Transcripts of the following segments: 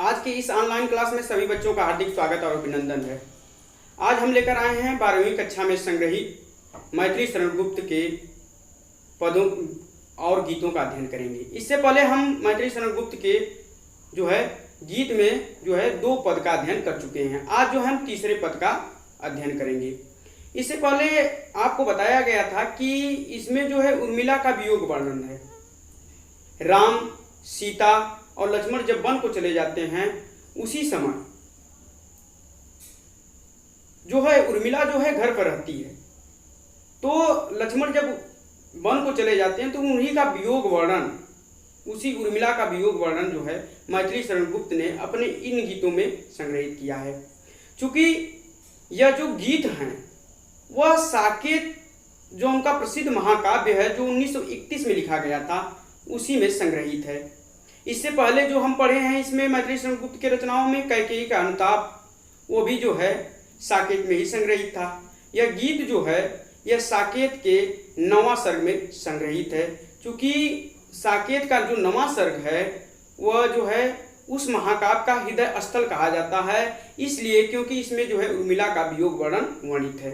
आज की इस ऑनलाइन क्लास में सभी बच्चों का हार्दिक स्वागत और अभिनंदन है। आज हम लेकर आए हैं 12वीं कक्षा में संग्रहित मैथिली शरण गुप्त के पदों और गीतों का अध्ययन करेंगे। इससे पहले हम मैथिली शरण गुप्त के गीत में 2 पद का अध्ययन कर चुके हैं। आज हम तीसरे पद का अध्ययन करेंगे। इससे पहले आपको बताया गया था कि इसमें उर्मिला का वियोग वर्णन है। राम, सीता और लक्ष्मण जब वन को चले जाते हैं उसी समय उर्मिला घर पर रहती है। तो लक्ष्मण जब वन को चले जाते हैं तो उन्हीं का वियोग वर्णन, उसी उर्मिला का वियोग वर्णन मैथिली शरण गुप्त ने अपने इन गीतों में संग्रहित किया है। चूंकि यह जो गीत हैं वह साकेत जो उनका प्रसिद्ध महाकाव्य है जो 1931 में लिखा गया था उसी में संग्रहित है। इससे पहले जो हम पढ़े हैं इसमें मैथिली शरण गुप्त के रचनाओं में कैकेयी का अनुताप वो भी साकेत में ही संग्रहित था। यह गीत यह साकेत के 9वां सर्ग में संग्रहित है। चूँकि साकेत का जो 9वां सर्ग है वह उस महाकाव्य का हृदय स्थल कहा जाता है, इसलिए क्योंकि इसमें उर्मिला का वियोग वर्णन वर्णित है।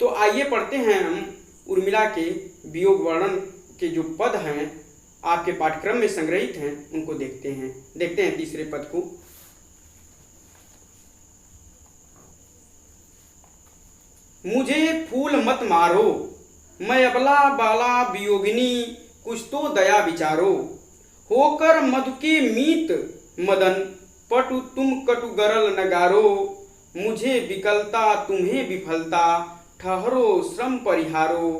तो आइए पढ़ते हैं हम उर्मिला के वियोग वर्णन के जो पद हैं आपके पाठ्यक्रम में संग्रहित हैं उनको देखते हैं तीसरे पद को। मुझे फूल मत मारो, मैं अबला बाला वियोगिनी, कुछ तो दया विचारो। होकर मधु के मीत मदन, पटु तुम कटु गरल नगारो। मुझे विकलता तुम्हें विफलता, ठहरो श्रम परिहारो।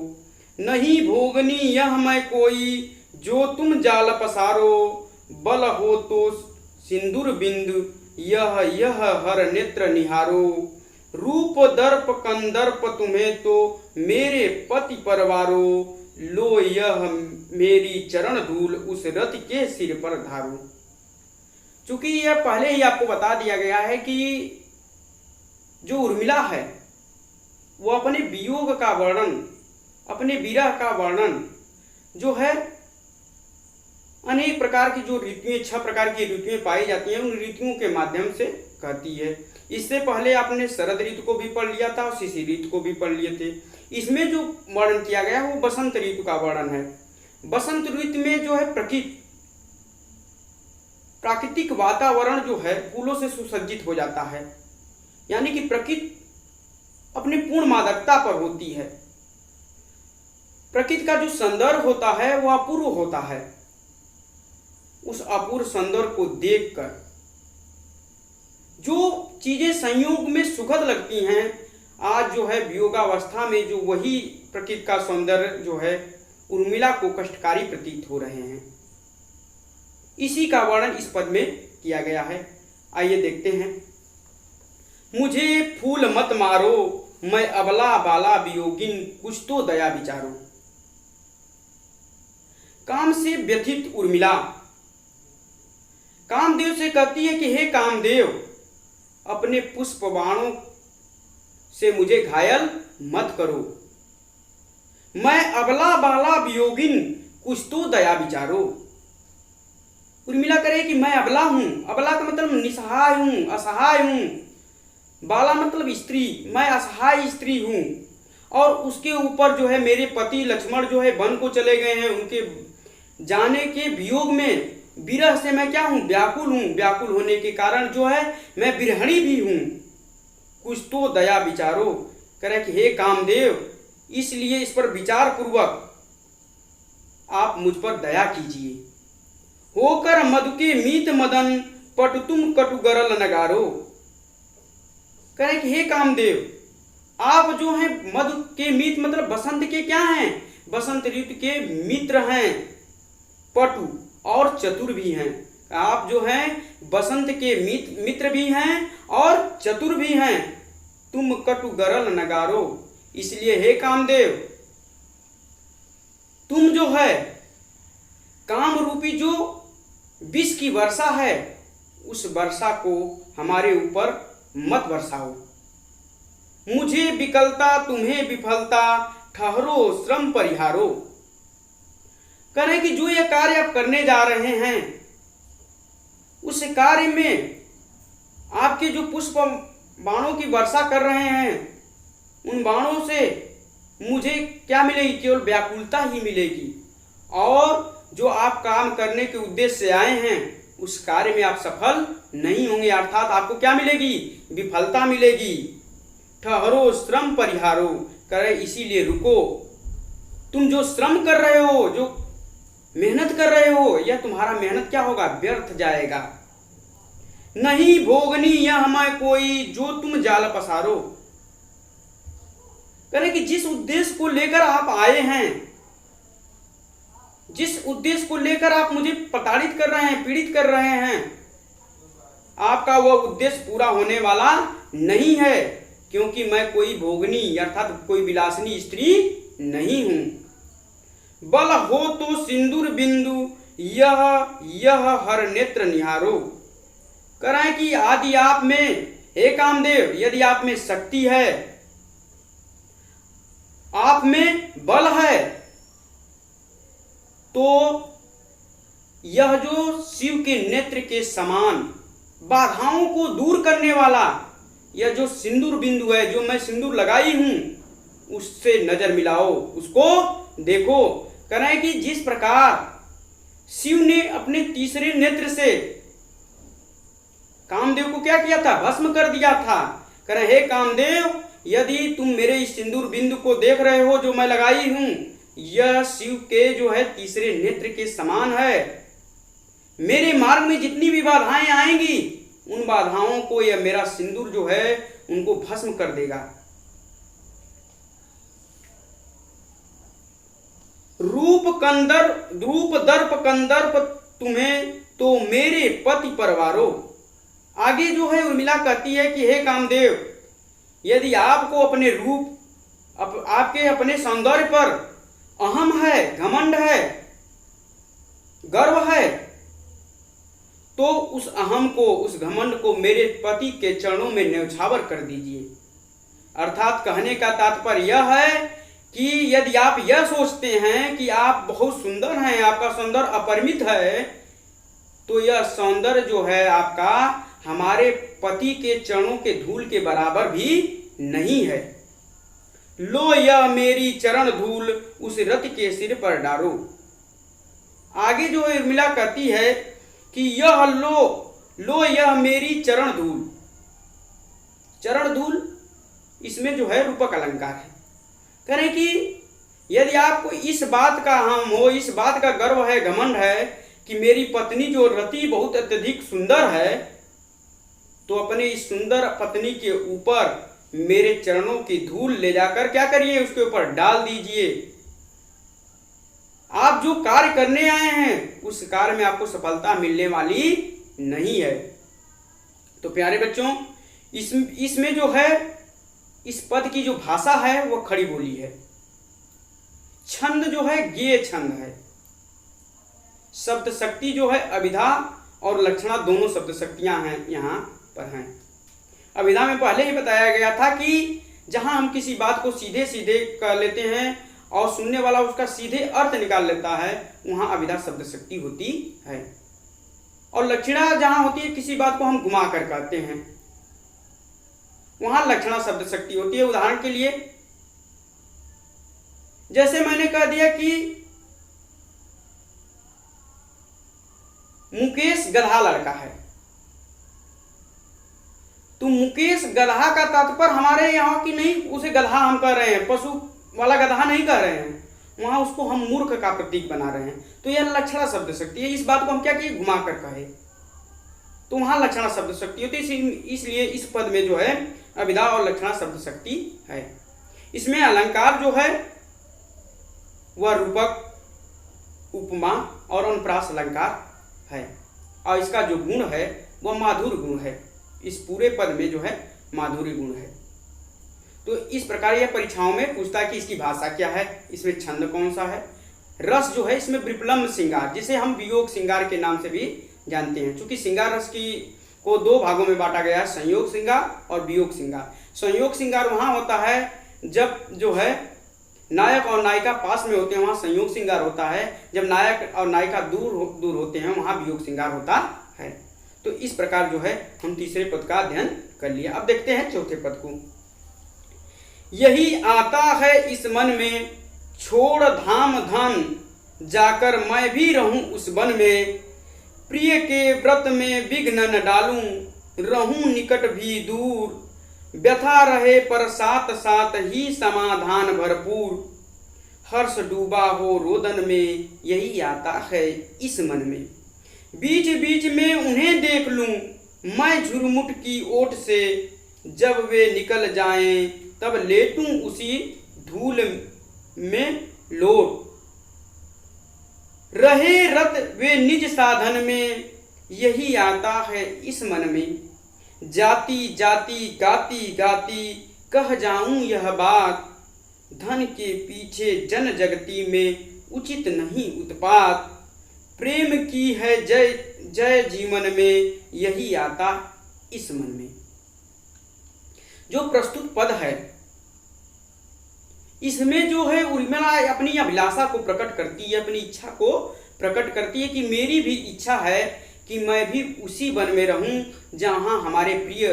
नहीं भोगनी यह मैं कोई, जो तुम जाल पसारो। बल हो तो सिंदूर बिंदु, यह हर नेत्र निहारो। रूप दर्प कंदर्प तुम्हें तो, मेरे पति परवारो। लो यह मेरी चरण धूल, उस रथ के सिर पर धारो। चूंकि यह पहले ही आपको बता दिया गया है कि जो उर्मिला है वो अपने वियोग का वर्णन, अपने विरह का वर्णन अनेक प्रकार की जो ऋतुएं 6 प्रकार की ऋतुएं पाई जाती हैं उन ऋतुओं के माध्यम से कहती है। इससे पहले आपने शरद ऋतु को भी पढ़ लिया था और शिशिर ऋतु को भी पढ़ लिए थे। इसमें जो वर्णन किया गया है वो बसंत ऋतु का वर्णन है। बसंत ऋतु में प्राकृतिक वातावरण फूलों से सुसज्जित हो जाता है, यानी कि प्रकृति अपनी पूर्ण मादकता पर होती है। प्रकृति का जो सौंदर्य होता है वह अपूर्व होता है। उस अपूर्व सौंदर्य को देखकर जो चीजें संयोग में सुखद लगती हैं, आज वियोगावस्था में जो वही प्रकृति का सौंदर्य उर्मिला को कष्टकारी प्रतीत हो रहे हैं। इसी का वर्णन इस पद में किया गया है। आइए देखते हैं। मुझे फूल मत मारो, मैं अबला बाला वियोगिन, कुछ तो दया विचारो। काम से व्यथित उर्मिला कामदेव से कहती है कि हे कामदेव, अपने पुष्प बाणों से मुझे घायल मत करो। मैं अबला बाला वियोगिन, कुछ तो दया विचारो। उर्मिला करे कि मैं अबला हूं। अबला का मतलब निसहाय हूं, असहाय हूं। बाला मतलब स्त्री, मैं असहाय स्त्री हूं। और उसके ऊपर मेरे पति लक्ष्मण वन को चले गए हैं। उनके जाने के वियोग में विरह से मैं क्या हूं, व्याकुल हूं। व्याकुल होने के कारण मैं विरहणी भी हूं। कुछ तो दया विचारो। करे कि हे कामदेव, इसलिए इस पर विचार पूर्वक आप मुझ पर दया कीजिए। होकर मधु के मीत मदन, पटु तुम कटु गरल नगारो। कहे कि हे कामदेव, आप मधु के मीत मतलब बसंत के क्या हैं, बसंत ऋतु के मित्र हैं, पटु और चतुर भी हैं। आप बसंत के मित्र भी हैं और चतुर भी हैं। तुम कटु गरल नगारो। इसलिए हे कामदेव, तुम काम रूपी जो विष की वर्षा है उस वर्षा को हमारे ऊपर मत बरसाओ। मुझे विकलता तुम्हें विफलता, ठहरो श्रम परिहारो। करें कि जो यह कार्य आप करने जा रहे हैं उस कार्य में आपके जो पुष्प बाणों की वर्षा कर रहे हैं, उन बाणों से मुझे क्या मिलेगी? केवल व्याकुलता ही मिलेगी। और जो आप काम करने के उद्देश्य से आए हैं उस कार्य में आप सफल नहीं होंगे, अर्थात आपको क्या मिलेगी? विफलता मिलेगी। ठहरो श्रम परिहारो, करे इसीलिए रुको। तुम जो श्रम कर रहे हो, जो मेहनत कर रहे हो, यह तुम्हारा मेहनत क्या होगा? व्यर्थ जाएगा। नहीं भोगनी यह मैं कोई, जो तुम जाल पसारो। करें कि जिस उद्देश्य को लेकर आप आए हैं, जिस उद्देश्य को लेकर आप मुझे प्रताड़ित कर रहे हैं, पीड़ित कर रहे हैं, आपका वह उद्देश्य पूरा होने वाला नहीं है, क्योंकि मैं कोई भोगनी अर्थात कोई विलासिनी स्त्री नहीं हूं। बल हो तो सिंदूर बिंदु, यह हर नेत्र निहारो। कराएं कि आदि आप में, हे कामदेव, यदि आप में शक्ति है, आप में बल है, तो यह जो शिव के नेत्र के समान बाधाओं को दूर करने वाला यह जो सिंदूर बिंदु है, जो मैं सिंदूर लगाई हूं, उससे नजर मिलाओ, उसको देखो। करें कि जिस प्रकार शिव ने अपने तीसरे नेत्र से कामदेव को क्या किया था? भस्म कर दिया था। करें हे कामदेव, यदि तुम मेरे इस सिंदूर बिंदु को देख रहे हो जो मैं लगाई हूं, यह शिव के जो है तीसरे नेत्र के समान है। मेरे मार्ग में जितनी भी बाधाएं आएंगी, उन बाधाओं को यह मेरा सिंदूर जो है उनको भस्म कर देगा। रूप दर्प कंदर्प तुम्हें तो मेरे पति परवारो। आगे जो है उर्मिला कहती है कि हे कामदेव, यदि आपको अपने रूप, आपके अपने सौंदर्य पर अहम है, घमंड है, गर्व है, तो उस अहम को, उस घमंड को मेरे पति के चरणों में न्यौछावर कर दीजिए। अर्थात कहने का तात्पर्य यह है कि यदि आप यह सोचते हैं कि आप बहुत सुंदर हैं, आपका सौंदर्य अपरिमित है, तो यह सौंदर्य जो है आपका हमारे पति के चरणों के धूल के बराबर भी नहीं है। लो यह मेरी चरण धूल उस रति के सिर पर डारो। आगे जो है उर्मिला कहती है कि यह लो यह मेरी चरण धूल। चरण धूल इसमें जो है रूपक अलंकार है। करें कि यदि आपको इस बात का हम हो, इस बात का गर्व है, घमंड है कि मेरी पत्नी जो रति बहुत अत्यधिक सुंदर है, तो अपने इस सुंदर पत्नी के ऊपर मेरे चरणों की धूल ले जाकर क्या करिए? उसके ऊपर डाल दीजिए। आप जो कार्य करने आए हैं उस कार्य में आपको सफलता मिलने वाली नहीं है। तो प्यारे बच्चों, इसमें जो है इस पद की जो भाषा है वह खड़ी बोली है। छंद जो है गेय छंद है। शब्द शक्ति जो है अभिधा और लक्षणा दोनों शब्द शक्तियां हैं, यहाँ पर हैं। अभिधा में पहले ही बताया गया था कि जहां हम किसी बात को सीधे सीधे कर लेते हैं और सुनने वाला उसका सीधे अर्थ निकाल लेता है, वहां अभिधा शब्द शक्ति होती है। और लक्षणा जहां होती है, किसी बात को हम घुमा कर कहते हैं, वहां लक्षणा शब्द शक्ति होती है। उदाहरण के लिए जैसे मैंने कह दिया कि मुकेश गधा लड़का है, तो मुकेश गधा का तात्पर्य हमारे यहाँ की नहीं, उसे गधा हम कह रहे हैं, पशु वाला गधा नहीं कह रहे हैं, वहां उसको हम मूर्ख का प्रतीक बना रहे हैं। तो यह लक्षणा शब्द शक्ति है। इस बात को हम क्या किए? घुमा कर कहे, तो वहां लक्षणा शब्द शक्ति होती है। इसलिए इस पद में जो है अभिधा और लक्षणा शब्द शक्ति है। इसमें अलंकार जो है वह रूपक, उपमा और अनुप्रास अलंकार है, और इसका जो गुण है वह माधुर्य गुण है। इस पूरे पद में जो है माधुर्य गुण है। तो इस प्रकार यह परीक्षाओं में पूछता है कि इसकी भाषा क्या है, इसमें छंद कौन सा है, रस जो है इसमें विप्लम्ब श्रृंगार, जिसे हम वियोग श्रृंगार के नाम से भी जानते हैं। चूंकि श्रृंगार रस को दो भागों में बांटा गया है, संयोग श्रृंगार और वियोग श्रृंगार। संयोग श्रृंगार वहां होता है जब जो है नायक और नायिका पास में होते हैं, वहां संयोग श्रृंगार होता है। जब नायक और नायिका दूर होते हैं, वहां वियोग श्रृंगार होता है। तो इस प्रकार जो है हम तीसरे पद का अध्ययन कर लिया। अब देखते हैं चौथे पद को। यही आता है इस मन में, छोड़ धाम धन, जाकर मैं भी रहूं उस वन में। प्रिय के व्रत में विघ्न न डालूं, रहूं निकट भी दूर। व्यथा रहे पर साथ साथ ही समाधान भरपूर। हर्ष डूबा हो रोदन में, यही आता है इस मन में। बीच बीच में उन्हें देख लूं मैं झुरमुट की ओट से। जब वे निकल जाएं तब लेटूं उसी धूल में लोट। रहे रत वे निज साधन में, यही आता है इस मन में। जाती जाती गाती गाती कह जाऊं यह बात। धन के पीछे जन जगती में उचित नहीं उत्पात। प्रेम की है जय जय जीवन में, यही आता इस मन में। जो प्रस्तुत पद है इसमें जो है उर्मिला अपनी अभिलाषा को प्रकट करती है, अपनी इच्छा को प्रकट करती है कि मेरी भी इच्छा है कि मैं भी उसी वन में रहूं जहां हमारे प्रिय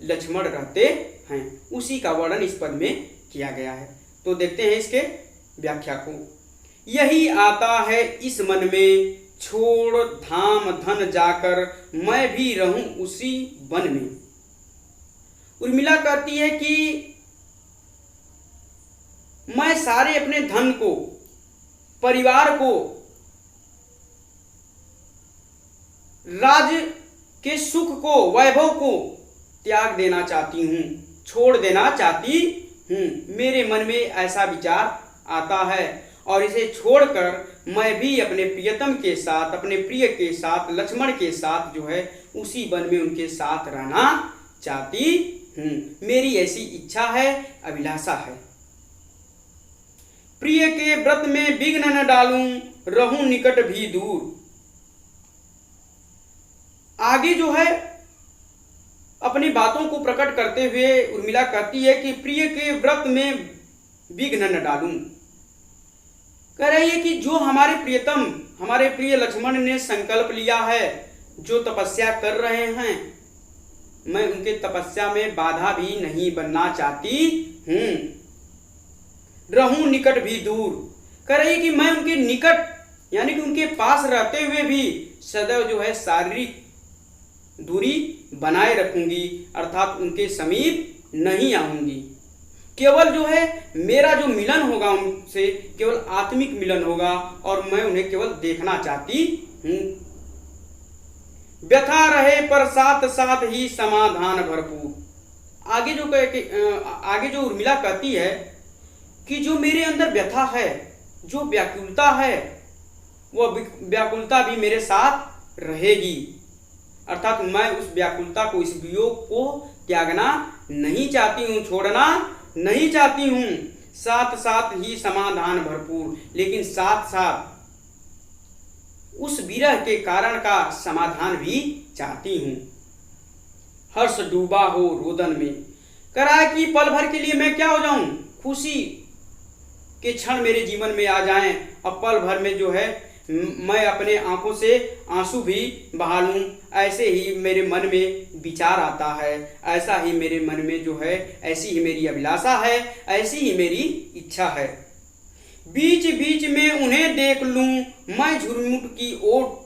लक्ष्मण रहते हैं। उसी का वर्णन इस पद में किया गया है। तो देखते हैं इसके व्याख्या को। यही आता है इस मन में, छोड़ धाम धन जाकर मैं भी रहूं उसी वन में। उर्मिला कहती है कि मैं सारे अपने धन को, परिवार को, राज के सुख को, वैभव को त्याग देना चाहती हूं, छोड़ देना चाहती हूं। मेरे मन में ऐसा विचार आता है और इसे छोड़कर मैं भी अपने प्रियतम के साथ, अपने प्रिय के साथ, लक्ष्मण के साथ जो है उसी वन में उनके साथ रहना चाहती हूं। मेरी ऐसी इच्छा है, अभिलाषा है। प्रिय के व्रत में विघ्न न डालूं, रहूं निकट भी दूर। आगे जो है अपनी बातों को प्रकट करते हुए उर्मिला कहती है कि प्रिय के व्रत में विघ्न न डालूं। कह रही है कि जो हमारे प्रियतम, हमारे प्रिय लक्ष्मण ने संकल्प लिया है, जो तपस्या कर रहे हैं, मैं उनके तपस्या में बाधा भी नहीं बनना चाहती हूं। रहूं निकट भी दूर। कह रही है कि मैं उनके निकट यानी कि उनके पास रहते हुए भी सदैव जो है शारीरिक दूरी बनाए रखूंगी, अर्थात उनके समीप नहीं आऊंगी। केवल जो है मेरा जो मिलन होगा उनसे केवल आत्मिक मिलन होगा और मैं उन्हें केवल देखना चाहती हूं। व्यथा रहे पर साथ साथ ही समाधान भरपूर। आगे जो उर्मिला कहती है कि जो मेरे अंदर व्यथा है, जो व्याकुलता है, वह व्याकुलता भी मेरे साथ रहेगी, अर्थात मैं उस व्याकुलता को, इस वियोग को त्यागना नहीं चाहती हूं, छोड़ना नहीं चाहती हूं। साथ साथ ही समाधान भरपूर, लेकिन साथ साथ उस विरह के कारण का समाधान भी चाहती हूं। हर्ष डूबा हो रोदन में। करा कि पल भर के लिए मैं क्या हो जाऊं, खुशी के क्षण मेरे जीवन में आ जाएं और पल भर में जो है मैं अपने आंखों से आंसू भी बहा लूं। ऐसे ही मेरे मन में विचार आता है, ऐसा ही मेरे मन में जो है, ऐसी ही मेरी अभिलाषा है, ऐसी ही मेरी इच्छा है। बीच बीच में उन्हें देख लूं मैं झुरमुट की ओट।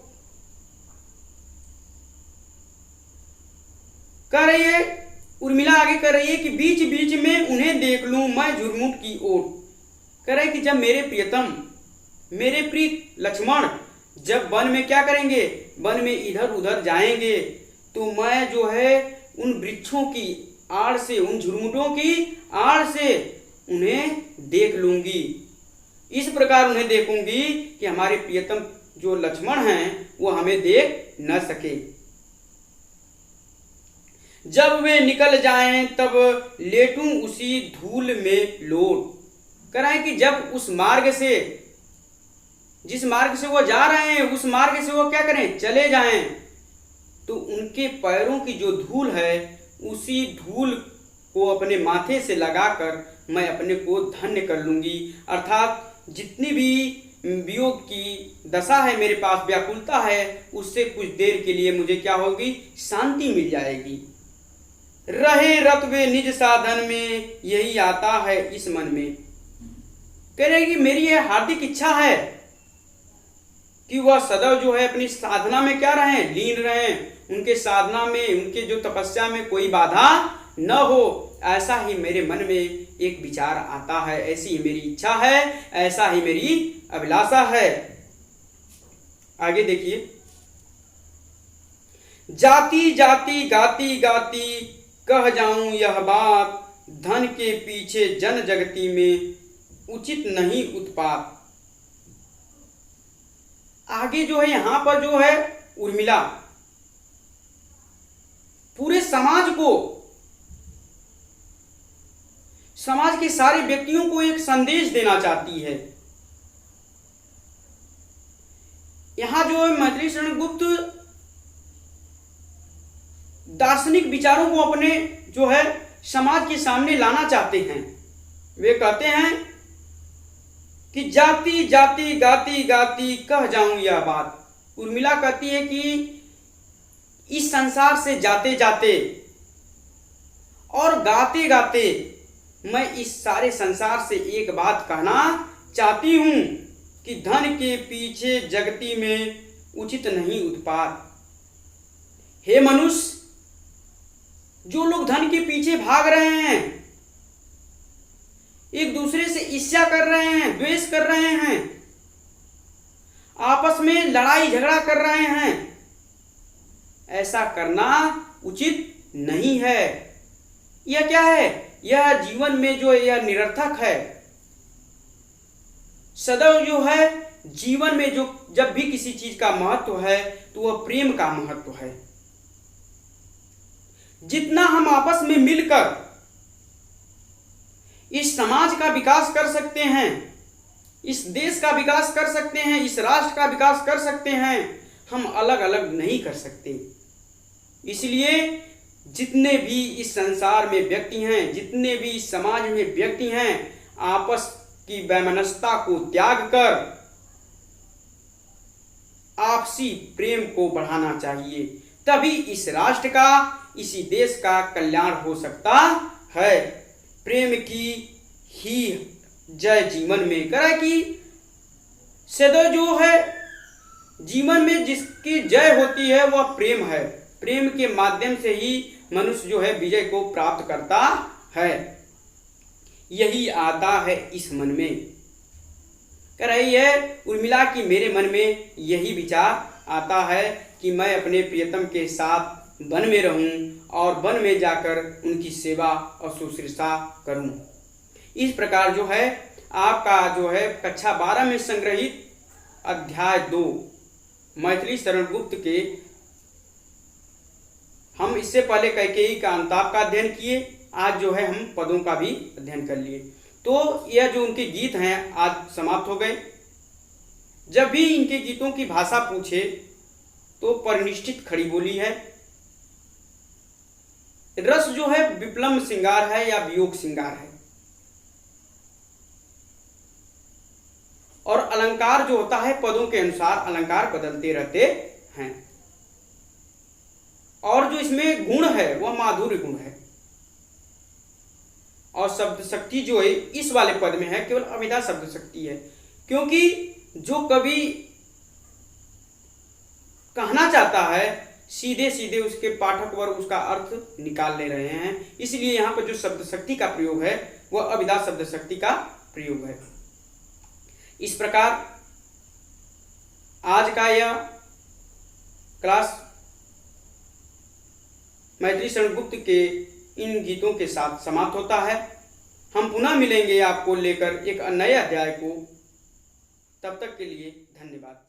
कह रही है उर्मिला, आगे कर रही है कि बीच बीच में उन्हें देख लूं मैं झुरमुट की ओट। कह रहे कि जब मेरे प्रियतम, मेरे प्रिय लक्ष्मण जब वन में क्या करेंगे, वन में इधर उधर जाएंगे, तो मैं जो है उन वृक्षों की आड़ से, उन झुरमुटों की आड़ से उन्हें देख लूंगी। इस प्रकार उन्हें देखूंगी कि हमारे प्रियतम जो लक्ष्मण हैं वो हमें देख न सके। जब वे निकल जाएं तब लेटूं उसी धूल में लोट। कराएं कि जब उस मार्ग से, जिस मार्ग से वो जा रहे हैं, उस मार्ग से वो क्या करें, चले जाएं, तो उनके पैरों की जो धूल है उसी धूल को अपने माथे से लगाकर मैं अपने को धन्य कर लूंगी। अर्थात जितनी भी वियोग की दशा है, मेरे पास व्याकुलता है, उससे कुछ देर के लिए मुझे क्या होगी, शांति मिल जाएगी। रहे रतबे निज साधन में, यही आता है इस मन में। कह रहे कि मेरी यह हार्दिक इच्छा है कि वह सदैव जो है अपनी साधना में क्या रहें, लीन रहें, उनके साधना में, उनके जो तपस्या में कोई बाधा न हो। ऐसा ही मेरे मन में एक विचार आता है, ऐसी ही मेरी इच्छा है, ऐसा ही मेरी अभिलाषा है। आगे देखिए, जाती जाती गाती गाती कह जाऊं यह बात, धन के पीछे जन जगती में उचित नहीं उत्पात। आगे जो है यहां पर जो है उर्मिला पूरे समाज को, समाज के सारे व्यक्तियों को एक संदेश देना चाहती है। यहां जो है मैथिली शरण गुप्त दार्शनिक विचारों को अपने जो है समाज के सामने लाना चाहते हैं। वे कहते हैं कि जाती जाती गाती गाती कह जाऊं यह बात। उर्मिला कहती है कि इस संसार से जाते जाते और गाते गाते मैं इस सारे संसार से एक बात कहना चाहती हूं कि धन के पीछे जगती में उचित नहीं उत्पात। हे मनुष्य, जो लोग धन के पीछे भाग रहे हैं, एक दूसरे से ईर्ष्या कर रहे हैं, द्वेष कर रहे हैं, आपस में लड़ाई झगड़ा कर रहे हैं, ऐसा करना उचित नहीं है। यह क्या है? यह जीवन में जो यह निरर्थक है। सदैव जो है जीवन में जो जब भी किसी चीज का महत्व है तो वह प्रेम का महत्व है। जितना हम आपस में मिलकर इस समाज का विकास कर सकते हैं, इस देश का विकास कर सकते हैं, इस राष्ट्र का विकास कर सकते हैं, हम अलग अलग नहीं कर सकते। इसलिए जितने भी इस संसार में व्यक्ति हैं, जितने भी इस समाज में व्यक्ति हैं, आपस की वैमनस्यता को त्याग कर आपसी प्रेम को बढ़ाना चाहिए। तभी इस राष्ट्र का, इसी देश का कल्याण हो सकता है। प्रेम की ही जय जीवन में। करा कि सदैव जो है जीवन में जिसकी जय होती है वह प्रेम है। प्रेम के माध्यम से ही मनुष्य जो है विजय को प्राप्त करता है। यही आता है इस मन में। कह रही है उर्मिला की मेरे मन में यही विचार आता है कि मैं अपने प्रियतम के साथ वन में रहूं और वन में जाकर उनकी सेवा और शुश्रूषा करूं। इस प्रकार जो है आपका जो है कक्षा 12 में संग्रहित अध्याय 2 मैथिली शरण गुप्त के, हम इससे पहले कैकेयी का अंताप का अध्ययन किए, आज जो है हम पदों का भी अध्ययन कर लिए। तो यह जो उनके गीत हैं आज समाप्त हो गए। जब भी इनके गीतों की भाषा पूछे तो परिनिष्ठित खड़ी बोली है, रस जो है विप्लव श्रृंगार है या वियोग श्रृंगार है, और अलंकार जो होता है पदों के अनुसार अलंकार बदलते रहते हैं, और जो इसमें गुण है वह माधुर्य गुण है। और शब्द शक्ति जो है इस वाले पद में है केवल अभिधा शब्द शक्ति है, क्योंकि जो कवि कहना चाहता है सीधे सीधे उसके पाठक वर्ग उसका अर्थ निकाल ले रहे हैं। इसलिए यहाँ पर जो शब्द शक्ति का प्रयोग है वह अभिधा शब्द शक्ति का प्रयोग है। इस प्रकार आज का यह क्लास मैथिली शरण गुप्त के इन गीतों के साथ समाप्त होता है। हम पुनः मिलेंगे आपको लेकर एक नए अध्याय को। तब तक के लिए धन्यवाद।